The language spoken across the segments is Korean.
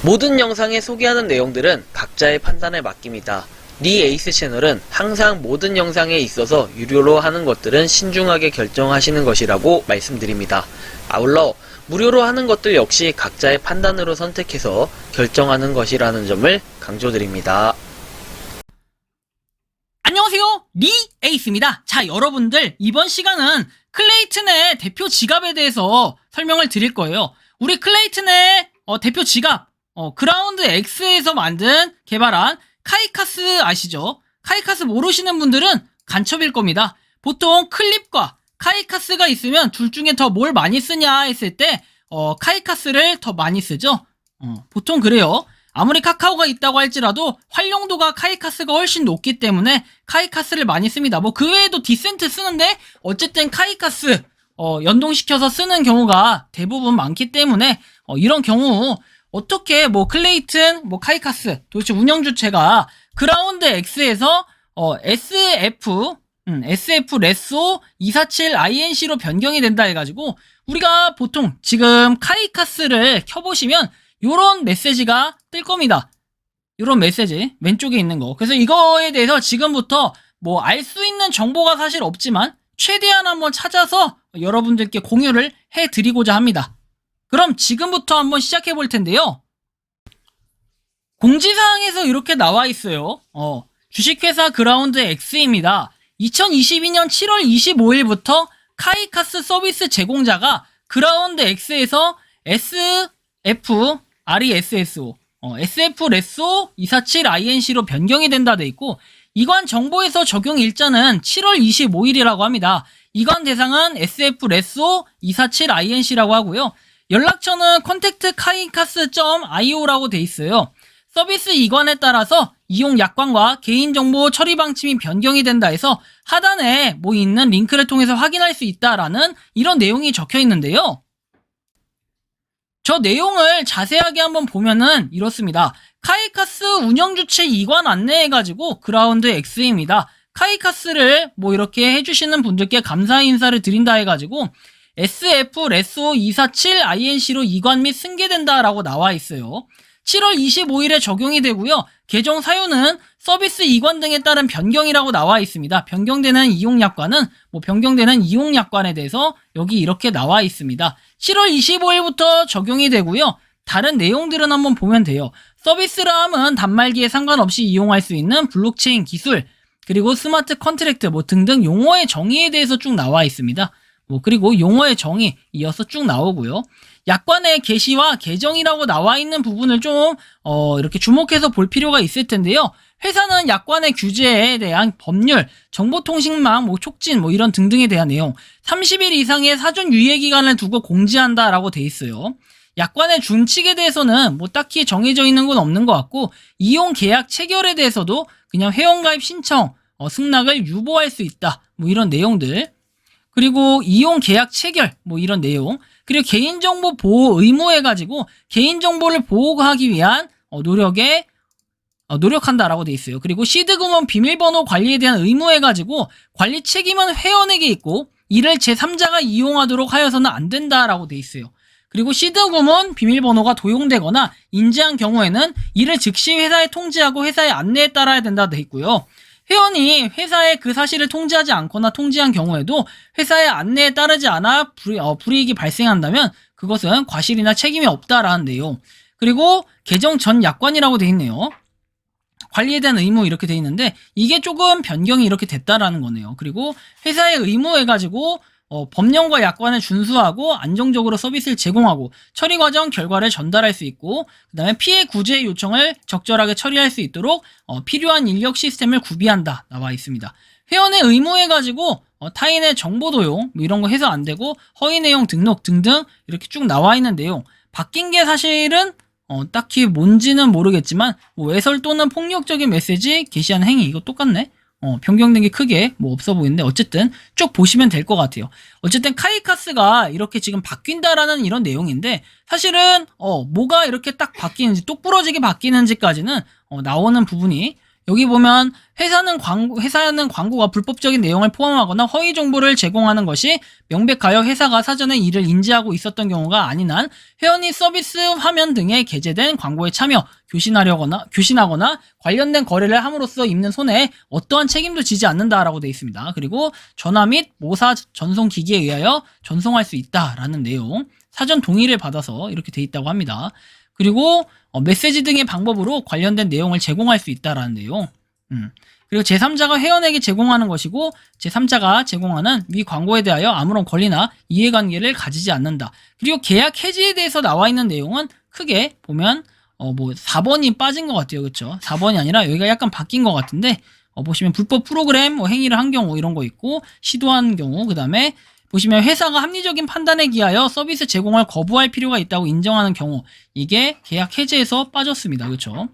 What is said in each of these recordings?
모든 영상에 소개하는 내용들은 각자의 판단에 맡깁니다. 니 에이스 채널은 항상 모든 영상에 있어서 유료로 하는 것들은 신중하게 결정하시는 것이라고 말씀드립니다. 아울러 무료로 하는 것들 역시 각자의 판단으로 선택해서 결정하는 것이라는 점을 강조드립니다. 안녕하세요, 니 에이스입니다. 자, 여러분들, 이번 시간은 클레이튼의 대표 지갑에 대해서 설명을 드릴 거예요. 우리 클레이튼의 대표 지갑, 그라운드 X에서 개발한 카이카스 아시죠? 카이카스 모르시는 분들은 간첩일 겁니다. 보통 클립과 카이카스가 있으면 둘 중에 더 뭘 많이 쓰냐 했을 때 카이카스를 더 많이 쓰죠. 보통 그래요. 아무리 카카오가 있다고 할지라도 활용도가 카이카스가 훨씬 높기 때문에 카이카스를 많이 씁니다. 뭐 그 외에도 디센트 쓰는데 어쨌든 카이카스 연동시켜서 쓰는 경우가 대부분 많기 때문에 이런 경우 어떻게 클레이튼, 카이카스 도대체 운영 주체가 그라운드 X에서 SF 레소 247 INC로 변경이 된다 해가지고 우리가 보통 지금 카이카스를 켜보시면 요런 메시지가 뜰 겁니다. 요런 메시지 왼쪽에 있는 거. 그래서 이거에 대해서 지금부터 알 수 있는 정보가 사실 없지만 최대한 한번 찾아서 여러분들께 공유를 해드리고자 합니다. 그럼 지금부터 한번 시작해 볼 텐데요. 공지사항에서 이렇게 나와 있어요. 주식회사 그라운드 X입니다. 2022년 7월 25일부터 카이카스 서비스 제공자가 그라운드 X에서 SF 레소 247 INC로 변경이 된다 돼 있고 이관 정보에서 적용 일자는 7월 25일이라고 합니다. 이관 대상은 SF 레소 247 INC라고 하고요. 연락처는 contactkaicas.io라고 돼 있어요. 서비스 이관에 따라서 이용 약관과 개인정보 처리 방침이 변경이 된다 해서 하단에 있는 링크를 통해서 확인할 수 있다라는 이런 내용이 적혀 있는데요. 저 내용을 자세하게 한번 보면은 이렇습니다. 카이카스 운영주체 이관 안내해가지고 그라운드 X입니다. 카이카스를 이렇게 해주시는 분들께 감사의 인사를 드린다 해가지고 SF 레소 247 INC로 이관 및 승계된다라고 나와 있어요. 7월 25일에 적용이 되고요. 개정 사유는 서비스 이관 등에 따른 변경이라고 나와 있습니다. 변경되는 이용약관은 변경되는 이용약관에 대해서 여기 이렇게 나와 있습니다. 7월 25일부터 적용이 되고요. 다른 내용들은 한번 보면 돼요. 서비스람은 단말기에 상관없이 이용할 수 있는 블록체인 기술, 그리고 스마트 컨트랙트 등등 용어의 정의에 대해서 쭉 나와 있습니다. 그리고 용어의 정의 이어서 쭉 나오고요. 약관의 게시와 개정이라고 나와 있는 부분을 좀 이렇게 주목해서 볼 필요가 있을 텐데요. 회사는 약관의 규제에 대한 법률, 정보통신망, 촉진 이런 등등에 대한 내용 30일 이상의 사전 유예 기간을 두고 공지한다라고 돼 있어요. 약관의 준칙에 대해서는 딱히 정해져 있는 건 없는 것 같고 이용 계약 체결에 대해서도 그냥 회원가입 신청, 승낙을 유보할 수 있다. 이런 내용들. 그리고 이용 계약 체결 이런 내용. 그리고 개인정보 보호 의무해가지고 개인정보를 보호하기 위한 노력한다라고 돼 있어요. 그리고 시드금은 비밀번호 관리에 대한 의무해가지고 관리 책임은 회원에게 있고 이를 제3자가 이용하도록 하여서는 안 된다라고 돼 있어요. 그리고 시드금은 비밀번호가 도용되거나 인지한 경우에는 이를 즉시 회사에 통지하고 회사의 안내에 따라야 된다 돼 있고요. 회원이 회사에 그 사실을 통지하지 않거나 통지한 경우에도 회사의 안내에 따르지 않아 불이익이 발생한다면 그것은 과실이나 책임이 없다라는 내용. 그리고 개정 전 약관이라고 돼 있네요. 관리에 대한 의무 이렇게 돼 있는데 이게 조금 변경이 이렇게 됐다라는 거네요. 그리고 회사의 의무해가지고 법령과 약관을 준수하고 안정적으로 서비스를 제공하고 처리 과정 결과를 전달할 수 있고 그 다음에 피해 구제 요청을 적절하게 처리할 수 있도록 필요한 인력 시스템을 구비한다 나와 있습니다. 회원의 의무해가지고 타인의 정보 도용 이런 거 해서 안 되고 허위 내용 등록 등등 이렇게 쭉 나와 있는 내용 바뀐 게 사실은 딱히 뭔지는 모르겠지만 외설 또는 폭력적인 메시지 게시하는 행위 이거 똑같네. 변경된 게 크게 없어 보이는데 어쨌든 쭉 보시면 될 것 같아요. 어쨌든 카이카스가 이렇게 지금 바뀐다라는 이런 내용인데 사실은 뭐가 이렇게 딱 바뀌는지 똑부러지게 바뀌는지까지는 나오는 부분이 여기 보면 회사는 광고가 불법적인 내용을 포함하거나 허위 정보를 제공하는 것이 명백하여 회사가 사전에 이를 인지하고 있었던 경우가 아닌 한 회원이 서비스 화면 등에 게재된 광고에 참여, 교신하거나 관련된 거래를 함으로써 입는 손해에 어떠한 책임도 지지 않는다라고 되어 있습니다. 그리고 전화 및 모사 전송 기기에 의하여 전송할 수 있다라는 내용, 사전 동의를 받아서 이렇게 되어 있다고 합니다. 그리고 메시지 등의 방법으로 관련된 내용을 제공할 수 있다라는 내용. 그리고 제3자가 회원에게 제공하는 것이고 제3자가 제공하는 위 광고에 대하여 아무런 권리나 이해관계를 가지지 않는다. 그리고 계약 해지에 대해서 나와 있는 내용은 크게 보면 4번이 빠진 것 같아요. 그렇죠? 4번이 아니라 여기가 약간 바뀐 것 같은데 보시면 불법 프로그램 행위를 한 경우 이런 거 있고 시도한 경우, 그 다음에 보시면 회사가 합리적인 판단에 기하여 서비스 제공을 거부할 필요가 있다고 인정하는 경우, 이게 계약 해지에서 빠졌습니다. 그렇죠?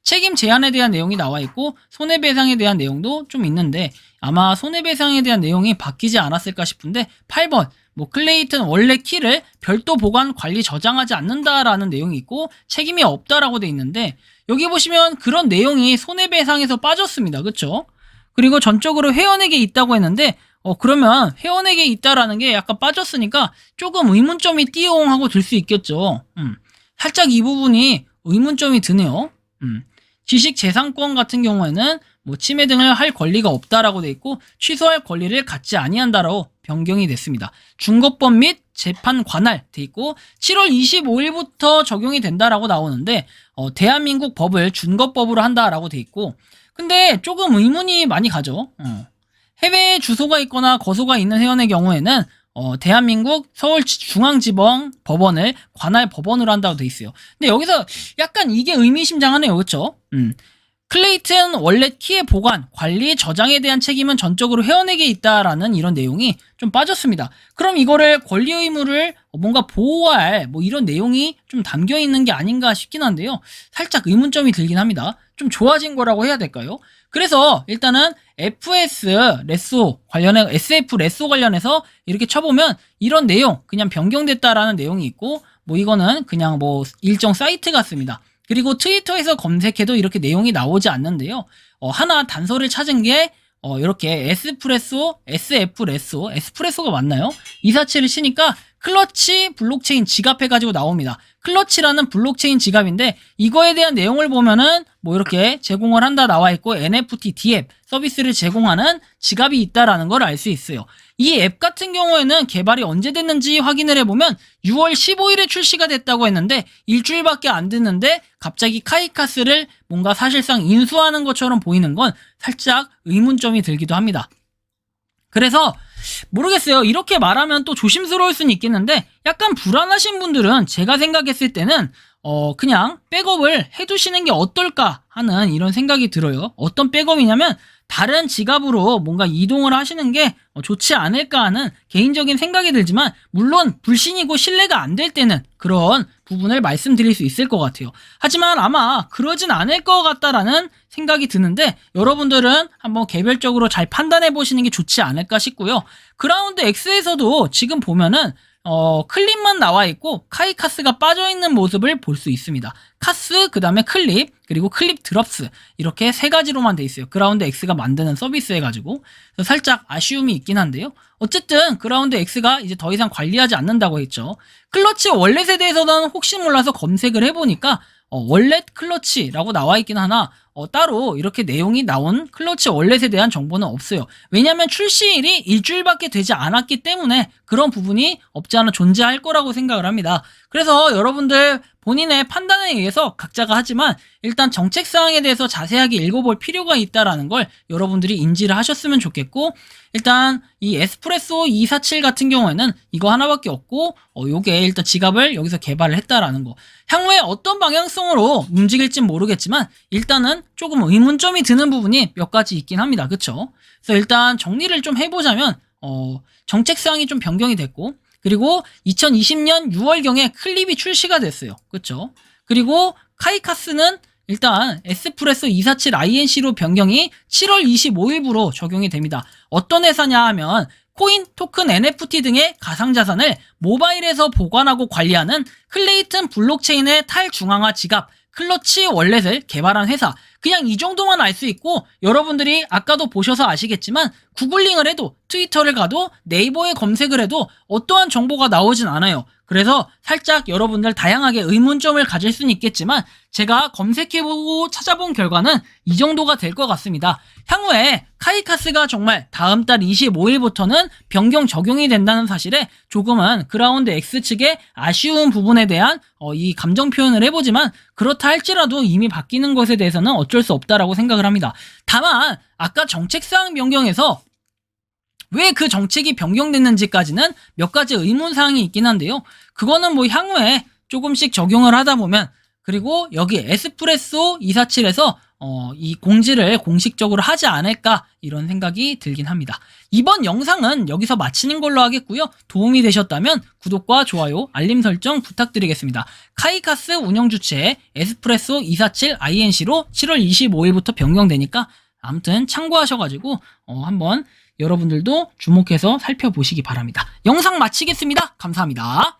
책임 제한에 대한 내용이 나와 있고 손해배상에 대한 내용도 좀 있는데 아마 손해배상에 대한 내용이 바뀌지 않았을까 싶은데 8번 클레이튼 원래 키를 별도 보관, 관리, 저장하지 않는다라는 내용이 있고 책임이 없다라고 돼 있는데 여기 보시면 그런 내용이 손해배상에서 빠졌습니다. 그렇죠? 그리고 전적으로 회원에게 있다고 했는데 그러면 회원에게 있다라는 게 약간 빠졌으니까 조금 의문점이 띠용하고 들 수 있겠죠. 살짝 이 부분이 의문점이 드네요. 지식재산권 같은 경우에는 침해 등을 할 권리가 없다라고 돼 있고 취소할 권리를 갖지 아니한다라고 변경이 됐습니다. 중거법 및 재판 관할 돼 있고 7월 25일부터 적용이 된다라고 나오는데 대한민국 법을 준거법으로 한다라고 돼 있고 근데 조금 의문이 많이 가죠. 해외에 주소가 있거나 거소가 있는 회원의 경우에는 대한민국 서울중앙지방 법원을 관할 법원으로 한다고 돼 있어요. 근데 여기서 약간 이게 의미심장하네요. 그렇죠? 클레이튼 월렛 키의 보관, 관리, 저장에 대한 책임은 전적으로 회원에게 있다라는 이런 내용이 좀 빠졌습니다. 그럼 이거를 권리 의무를 뭔가 보호할 이런 내용이 좀 담겨 있는 게 아닌가 싶긴 한데요. 살짝 의문점이 들긴 합니다. 좀 좋아진 거라고 해야 될까요? 그래서 일단은 SF 레소 관련해서 이렇게 쳐보면 이런 내용 그냥 변경됐다라는 내용이 있고 이거는 그냥 일정 사이트 같습니다. 그리고 트위터에서 검색해도 이렇게 내용이 나오지 않는데요. 하나 단서를 찾은 게 이렇게 에스프레소가 맞나요? 247을 치니까 클러치 블록체인 지갑 해가지고 나옵니다. 클러치라는 블록체인 지갑인데 이거에 대한 내용을 보면은 이렇게 제공을 한다 나와 있고 NFT D앱 서비스를 제공하는 지갑이 있다라는 걸 알 수 있어요. 이 앱 같은 경우에는 개발이 언제 됐는지 확인을 해보면 6월 15일에 출시가 됐다고 했는데 일주일밖에 안 됐는데 갑자기 카이카스를 뭔가 사실상 인수하는 것처럼 보이는 건 살짝 의문점이 들기도 합니다. 그래서 모르겠어요. 이렇게 말하면 또 조심스러울 수는 있겠는데 약간 불안하신 분들은 제가 생각했을 때는 그냥 백업을 해두시는 게 어떨까 하는 이런 생각이 들어요. 어떤 백업이냐면 다른 지갑으로 뭔가 이동을 하시는 게 좋지 않을까 하는 개인적인 생각이 들지만 물론 불신이고 신뢰가 안 될 때는 그런 부분을 말씀드릴 수 있을 것 같아요. 하지만 아마 그러진 않을 것 같다라는 생각이 드는데 여러분들은 한번 개별적으로 잘 판단해 보시는 게 좋지 않을까 싶고요. 그라운드 X에서도 지금 보면은 클립만 나와 있고 카이카스가 빠져있는 모습을 볼 수 있습니다. 카스, 그 다음에 클립, 그리고 클립 드롭스 이렇게 세 가지로만 돼 있어요. 그라운드 X가 만드는 서비스 해가지고 살짝 아쉬움이 있긴 한데요. 어쨌든 그라운드 X가 이제 더 이상 관리하지 않는다고 했죠. 클러치 월렛에 대해서는 혹시 몰라서 검색을 해보니까 월렛 클러치라고 나와 있긴 하나 따로 이렇게 내용이 나온 클러치 월렛에 대한 정보는 없어요. 왜냐하면 출시일이 일주일밖에 되지 않았기 때문에 그런 부분이 없지 않아 존재할 거라고 생각을 합니다. 그래서 여러분들 본인의 판단에 의해서 각자가 하지만 일단 정책사항에 대해서 자세하게 읽어볼 필요가 있다라는 걸 여러분들이 인지를 하셨으면 좋겠고 일단 이 에스프레소 247 같은 경우에는 이거 하나밖에 없고 요게 일단 지갑을 여기서 개발을 했다라는 거. 향후에 어떤 방향성으로 움직일진 모르겠지만 일단은 조금 의문점이 드는 부분이 몇 가지 있긴 합니다. 그쵸? 그래서 일단 정리를 좀 해보자면 정책사항이 좀 변경이 됐고 그리고 2020년 6월경에 클립이 출시가 됐어요. 그쵸? 그리고 카이카스는 일단 에스프레소 247 INC로 변경이 7월 25일부로 적용이 됩니다. 어떤 회사냐 하면 코인, 토큰, NFT 등의 가상자산을 모바일에서 보관하고 관리하는 클레이튼 블록체인의 탈중앙화 지갑 클러치 월렛을 개발한 회사 그냥 이 정도만 알 수 있고 여러분들이 아까도 보셔서 아시겠지만 구글링을 해도 트위터를 가도 네이버에 검색을 해도 어떠한 정보가 나오진 않아요. 그래서 살짝 여러분들 다양하게 의문점을 가질 수는 있겠지만 제가 검색해보고 찾아본 결과는 이 정도가 될 것 같습니다. 향후에 카이카스가 정말 다음 달 25일부터는 변경 적용이 된다는 사실에 조금은 그라운드 X 측의 아쉬운 부분에 대한 이 감정 표현을 해보지만 그렇다 할지라도 이미 바뀌는 것에 대해서는 어쩔 수 없다라고 생각을 합니다. 다만 아까 정책사항 변경에서 왜 그 정책이 변경됐는지까지는 몇 가지 의문사항이 있긴 한데요. 그거는 뭐 향후에 조금씩 적용을 하다 보면 그리고 여기 에스프레소 247에서 이 공지를 공식적으로 하지 않을까 이런 생각이 들긴 합니다. 이번 영상은 여기서 마치는 걸로 하겠고요. 도움이 되셨다면 구독과 좋아요, 알림 설정 부탁드리겠습니다. 카이카스 운영 주체 에스프레소 247 INC로 7월 25일부터 변경되니까 아무튼 참고하셔가지고 한번 여러분들도 주목해서 살펴보시기 바랍니다. 영상 마치겠습니다. 감사합니다.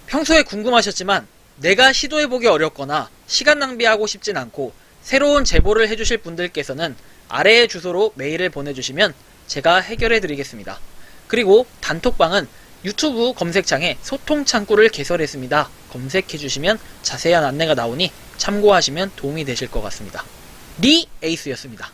평소에 궁금하셨지만 내가 시도해보기 어렵거나 시간 낭비하고 싶진 않고 새로운 제보를 해주실 분들께서는 아래의 주소로 메일을 보내주시면 제가 해결해드리겠습니다. 그리고 단톡방은 유튜브 검색창에 소통 창구를 개설했습니다. 검색해주시면 자세한 안내가 나오니 참고하시면 도움이 되실 것 같습니다. 리 에이스였습니다.